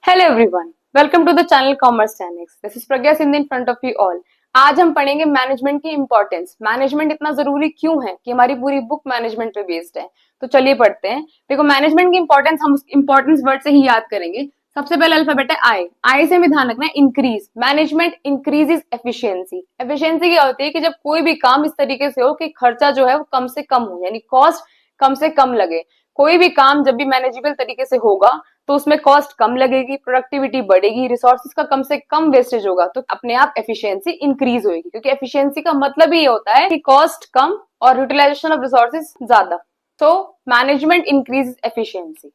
Hello everyone, welcome to the channel commerce 10x। This is Pragya Sindh in front of you all. आज हम पढ़ेंगे management की importance. Management इतना जरूरी क्यों है कि हमारी पूरी बुक मैनेजमेंट पे बेस्ड है। तो चलिए पढ़ते हैं। देखो, मैनेजमेंट की इंपॉर्टेंस हम उस इंपॉर्टेंस वर्ड से ही याद करेंगे। सबसे पहले अल्फाबेट है आई। आई से हमें ध्यान रखना है increase. Management increases efficiency. Efficiency क्या होती है कि जब कोई भी काम इस तरीके से हो कि खर्चा जो है वो कम से कम हो, यानी कॉस्ट कम से कम लगे। कोई भी काम जब भी मैनेजेबल तरीके से होगा तो उसमें कॉस्ट कम लगेगी, प्रोडक्टिविटी बढ़ेगी, रिसोर्सेज का कम से कम वेस्टेज होगा, तो अपने आप एफिशिएंसी इंक्रीज होगी। क्योंकि एफिशिएंसी का मतलब ही ये होता है कि कॉस्ट कम और यूटिलाइजेशन ऑफ रिसोर्सेज ज्यादा। तो मैनेजमेंट इंक्रीज एफिशिएंसी।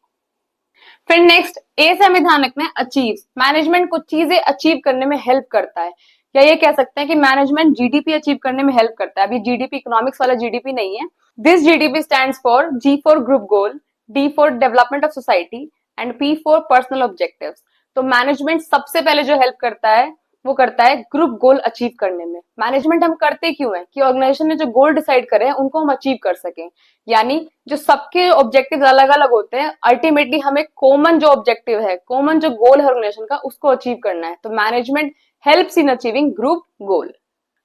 फिर नेक्स्ट ए से हमें ध्यान रखना है अचीव। मैनेजमेंट कुछ चीजें अचीव करने में हेल्प करता है, या ये कह सकते हैं कि मैनेजमेंट जीडीपी अचीव करने में हेल्प करता है। अभी जीडीपी इकोनॉमिक्स वाला जीडीपी नहीं है। This GDP stands for G for group goal, D for development of society and P for personal objectives. तो मैनेजमेंट सबसे पहले जो हेल्प करता है वो करता है ग्रुप गोल अचीव करने में। मैनेजमेंट हम करते क्यों है कि ऑर्गेनाइजेशन ने जो गोल डिसाइड करे हैं उनको हम अचीव कर सकें। यानी जो सबके ऑब्जेक्टिव अलग अलग होते हैं, अल्टीमेटली हमें कॉमन जो ऑब्जेक्टिव है, कॉमन जो गोल है ऑर्गेनाइजेशन का, उसको अचीव करना है। तो management helps in achieving group गोल।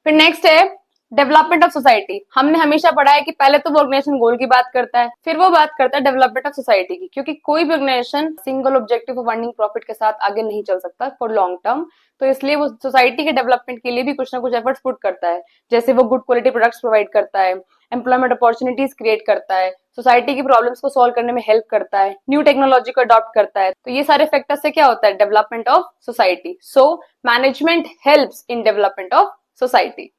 फिर नेक्स्ट है डेवलपमेंट ऑफ सोसाइटी। हमने हमेशा पढ़ा है कि पहले तो वो ऑर्गेनाइजेशन गोल की बात करता है, फिर वो बात करता है डेवलपमेंट ऑफ सोसाइटी की। क्योंकि कोई भी organisation single objective of earning profit के साथ आगे नहीं चल सकता फॉर लॉन्ग टर्म। तो इसलिए वो सोसाइटी के डेवलपमेंट के लिए भी कुछ ना कुछ एफर्ट्स पुट करता है। जैसे वो गुड क्वालिटी प्रोडक्ट्स प्रोवाइड करता है, एम्प्लॉयमेंट अपॉर्चुनिटीज क्रिएट करता है, सोसाइटी की प्रॉब्लम्स को सॉल्व करने में हेल्प करता है, न्यू टेक्नोलॉजी को अडॉप्ट करता है। तो ये सारे फैक्टर्स से क्या होता है, development of society. So management helps in development of society.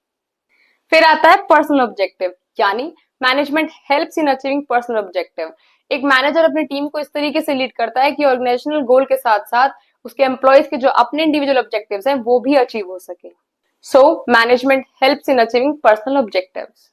फिर आता है पर्सनल ऑब्जेक्टिव, यानी management helps in achieving personal objective. एक मैनेजर अपनी टीम को इस तरीके से लीड करता है कि ऑर्गेनाइजेशनल गोल के साथ साथ उसके एम्प्लॉयज के जो अपने इंडिविजुअल ऑब्जेक्टिव्स हैं वो भी अचीव हो सके। So management helps in achieving personal objectives.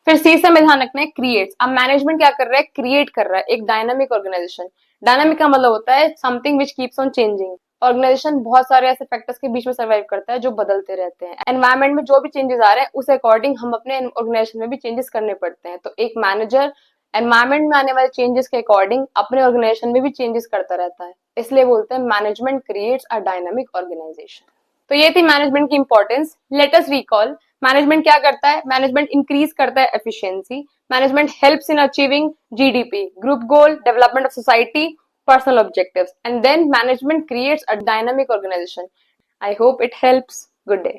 फिर सी से हमें ध्यान रखना है क्रिएट्स। अब मैनेजमेंट क्या कर रहा है, क्रिएट कर रहा है एक डायनामिक ऑर्गेनाइजेशन। डायनामिक का मतलब होता है something which keeps on changing. Organisation बहुत सारे ऐसे फैक्टर्स के बीच में सर्वाइव करता है जो बदलते रहते हैं। एनवायरमेंट में जो भी चेंजेस आ रहे हैं उस अकॉर्डिंग हम अपने ऑर्गेनाइजेशन में भी चेंजेस करने पड़ते हैं। तो एक मैनेजर एनवायरमेंट में आने वाले चेंजेस के अकॉर्डिंग अपने ऑर्गेनाइजेशन में भी चेंजेस करता रहता है। इसलिए बोलते हैं management creates a dynamic organisation. तो ये थी मैनेजमेंट की importance. Let us recall. Management क्या करता है, मैनेजमेंट इंक्रीज करता है efficiency. Management helps in achieving GDP, group goal, development of society, personal objectives, and then management creates a dynamic organization. I hope it helps. Good day.